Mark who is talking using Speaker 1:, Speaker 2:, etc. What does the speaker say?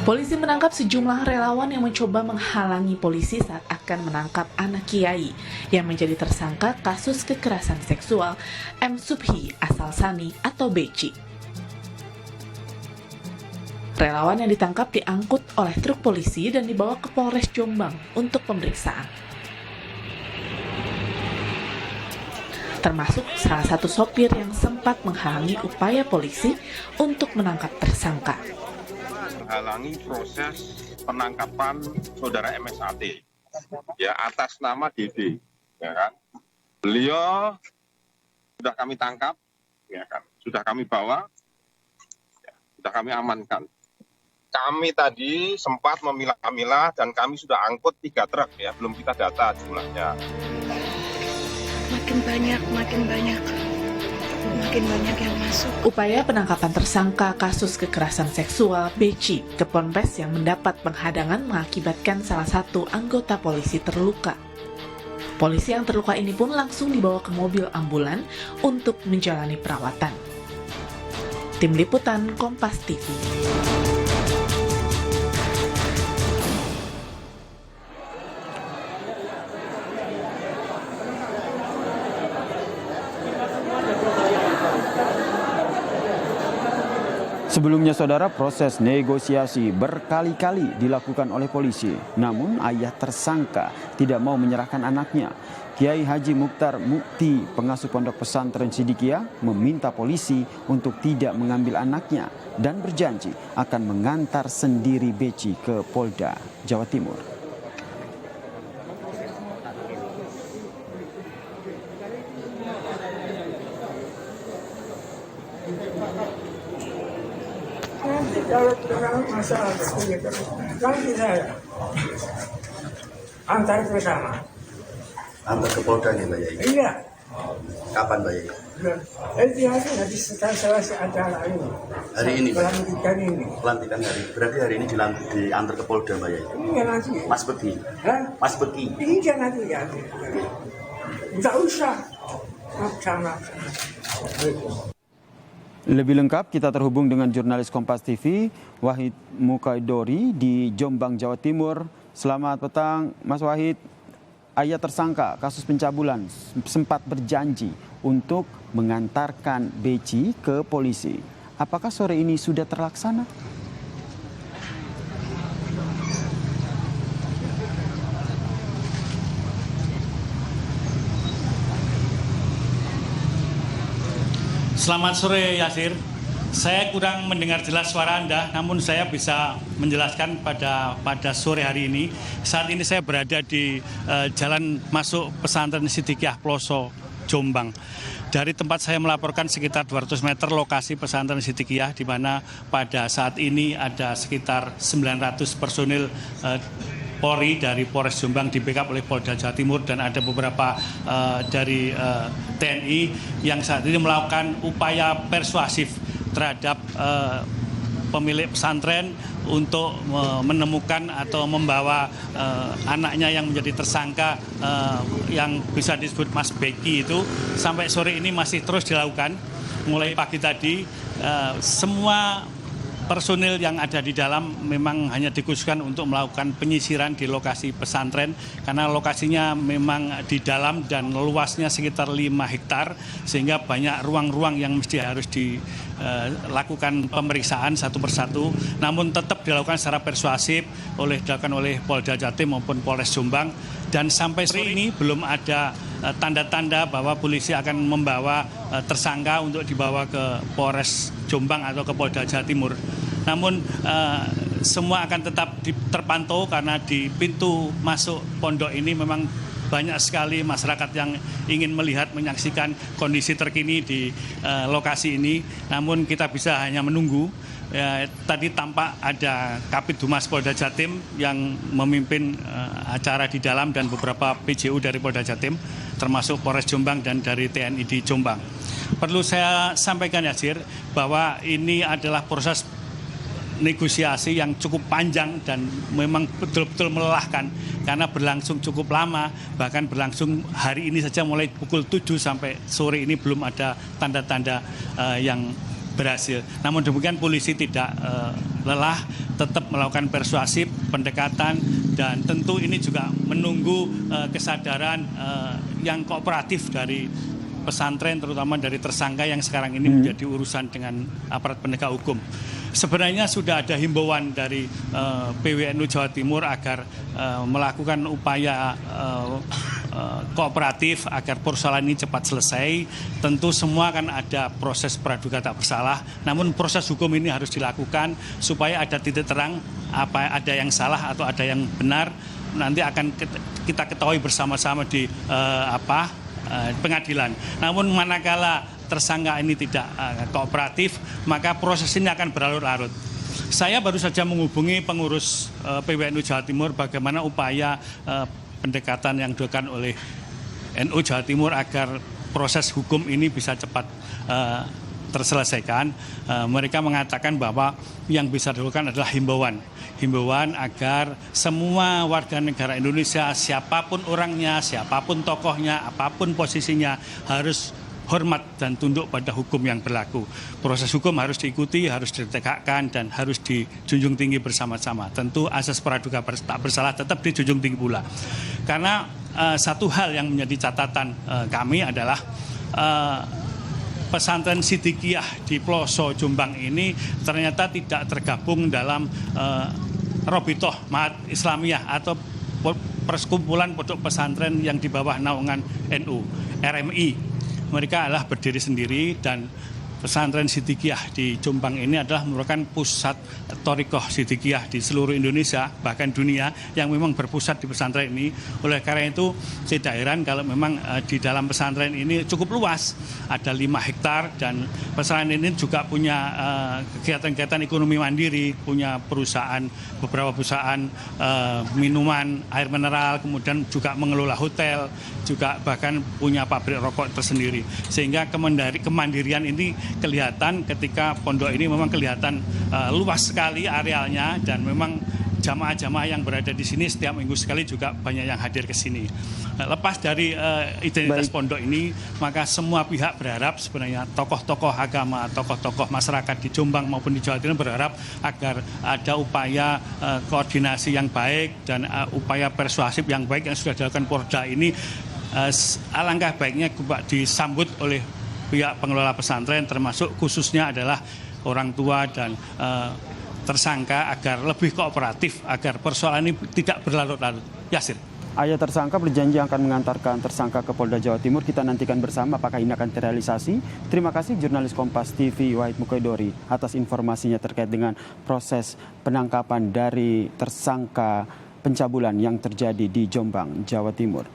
Speaker 1: Polisi menangkap sejumlah relawan yang mencoba menghalangi polisi saat akan menangkap anak kiai yang menjadi tersangka kasus kekerasan seksual M. Subhi asal Sani atau Beci. Relawan yang ditangkap diangkut oleh truk polisi dan dibawa ke Polres Jombang untuk pemeriksaan. Termasuk salah satu sopir yang sempat menghalangi upaya polisi untuk menangkap tersangka.
Speaker 2: Menghalangi proses penangkapan saudara MSAT ya atas nama DD, ya kan. Beliau sudah kami tangkap, ya kan, sudah kami bawa, ya, sudah kami amankan. Kami tadi sempat memilah-milah dan kami sudah angkut 3 truk, ya, belum kita data jumlahnya.
Speaker 3: Makin banyak yang masuk.
Speaker 1: Upaya penangkapan tersangka kasus kekerasan seksual Beci ke Ponpes yang mendapat penghadangan mengakibatkan salah satu anggota polisi terluka. Polisi yang terluka ini pun langsung dibawa ke mobil ambulan untuk menjalani perawatan. Tim Liputan Kompas TV.
Speaker 4: Sebelumnya, saudara, proses negosiasi berkali-kali dilakukan oleh polisi. Namun, ayah tersangka tidak mau menyerahkan anaknya. Kiai Haji Mukhtar Mukti, pengasuh pondok pesantren Sidikiyah, meminta polisi untuk tidak mengambil anaknya dan berjanji akan mengantar sendiri Beci ke Polda Jawa Timur.
Speaker 5: Kalau terang masalah begitu, nanti saya antar bersama.
Speaker 6: Antar ke Polda nih Mbak Yai?
Speaker 5: Iya.
Speaker 6: Kapan Mbak Yai?
Speaker 5: Nanti setelah selesai acara ini.
Speaker 6: Hari ini Mbak?
Speaker 5: Pelantikan ini.
Speaker 6: Pelantikan hari. Berarti hari ini diantar ke Polda Mbak Yai?
Speaker 5: Iya nanti.
Speaker 6: Mas Beki?
Speaker 5: Hah?
Speaker 6: Mas Beki?
Speaker 5: Iya nanti ya. Tidak usah. Sama.
Speaker 4: Lebih lengkap kita terhubung dengan jurnalis Kompas TV Wahid Mukaidori di Jombang, Jawa Timur. Selamat petang Mas Wahid. Ayah tersangka kasus pencabulan sempat berjanji untuk mengantarkan Beci ke polisi. Apakah sore ini sudah terlaksana?
Speaker 7: Selamat sore Yasir, saya kurang mendengar jelas suara Anda, namun saya bisa menjelaskan pada sore hari ini. Saat ini saya berada di jalan masuk pesantren Sidikiyah Ploso, Jombang. Dari tempat saya melaporkan sekitar 200 meter lokasi pesantren Sidikiyah, di mana pada saat ini ada sekitar 900 personil Polri dari Polres Jombang di backup oleh Polda Jawa Timur, dan ada beberapa dari TNI yang saat ini melakukan upaya persuasif terhadap pemilik pesantren untuk menemukan atau membawa anaknya yang menjadi tersangka yang bisa disebut Mas Beki itu. Sampai sore ini masih terus dilakukan. Mulai pagi tadi semua personil yang ada di dalam memang hanya dikhususkan untuk melakukan penyisiran di lokasi pesantren, karena lokasinya memang di dalam dan luasnya sekitar 5 hektar, sehingga banyak ruang-ruang yang mesti harus dilakukan pemeriksaan satu persatu. Namun tetap dilakukan secara persuasif dilakukan oleh Polda Jatim maupun Polres Jombang, dan sampai sore ini belum ada tanda-tanda bahwa polisi akan membawa tersangka untuk dibawa ke Polres Jombang atau ke Polda Jawa Timur. Namun semua akan tetap terpantau, karena di pintu masuk pondok ini memang banyak sekali masyarakat yang ingin melihat, menyaksikan kondisi terkini di lokasi ini. Namun kita bisa hanya menunggu. Tadi tampak ada Kabid Humas Polda Jatim yang memimpin acara di dalam, dan beberapa PJU dari Polda Jatim, termasuk Polres Jombang dan dari TNI di Jombang. Perlu saya sampaikan Yasir, bahwa ini adalah proses negosiasi yang cukup panjang dan memang betul-betul melelahkan karena berlangsung cukup lama, bahkan berlangsung hari ini saja mulai pukul 7 sampai sore ini belum ada tanda-tanda yang berhasil. Namun demikian polisi tidak lelah, tetap melakukan persuasif, pendekatan, dan tentu ini juga menunggu kesadaran yang kooperatif dari pesantren, terutama dari tersangka yang sekarang ini menjadi urusan dengan aparat penegak hukum. Sebenarnya sudah ada himbauan dari PWNU Jawa Timur agar melakukan upaya kooperatif agar persoalan ini cepat selesai. Tentu semua kan ada proses praduga tak bersalah, namun proses hukum ini harus dilakukan supaya ada titik terang apa ada yang salah atau ada yang benar. Nanti akan kita ketahui bersama-sama di pengadilan. Namun manakala tersangka ini tidak kooperatif, maka proses ini akan berlarut-larut. Saya baru saja menghubungi pengurus PWNU Jawa Timur bagaimana upaya pendekatan yang dilakukan oleh NU Jawa Timur agar proses hukum ini bisa cepat terselesaikan. Mereka mengatakan bahwa yang bisa dilakukan adalah himbauan agar semua warga negara Indonesia, siapapun orangnya, siapapun tokohnya, apapun posisinya, harus hormat dan tunduk pada hukum yang berlaku. Proses hukum harus diikuti, harus ditegakkan, dan harus dijunjung tinggi bersama-sama. Tentu asas praduga tak bersalah tetap dijunjung tinggi pula. Karena satu hal yang menjadi catatan kami adalah pesantren Sidikiyah di Ploso Jombang ini ternyata tidak tergabung dalam Robitoh Mahat Islamiyah atau perkumpulan pondok pesantren yang di bawah naungan NU, RMI. Mereka adalah berdiri sendiri, dan pesantren Sidikiyah di Jombang ini adalah merupakan pusat thorikoh Sidikiyah di seluruh Indonesia, bahkan dunia, yang memang berpusat di pesantren ini. Oleh karena itu, tidak heran kalau memang di dalam pesantren ini cukup luas, ada 5 hektar, dan pesantren ini juga punya kegiatan-kegiatan ekonomi mandiri, punya beberapa perusahaan minuman, air mineral, kemudian juga mengelola hotel, juga bahkan punya pabrik rokok tersendiri. Sehingga kemandirian ini kelihatan ketika pondok ini memang kelihatan luas sekali arealnya, dan memang jamaah-jamaah yang berada di sini setiap minggu sekali juga banyak yang hadir ke sini. Lepas dari identitas pondok ini, maka semua pihak berharap sebenarnya tokoh-tokoh agama, tokoh-tokoh masyarakat di Jombang maupun di Jawa Timur berharap agar ada upaya koordinasi yang baik dan upaya persuasif yang baik yang sudah dilakukan Porda ini. Alangkah baiknya disambut oleh pihak pengelola pesantren, termasuk khususnya adalah orang tua dan tersangka, agar lebih kooperatif, agar persoalan ini tidak berlarut-larut. Yasir.
Speaker 4: Ayah tersangka berjanji akan mengantarkan tersangka ke Polda Jawa Timur. Kita nantikan bersama apakah ini akan terrealisasi. Terima kasih jurnalis Kompas TV Wahid Mukoidori atas informasinya terkait dengan proses penangkapan dari tersangka pencabulan yang terjadi di Jombang, Jawa Timur.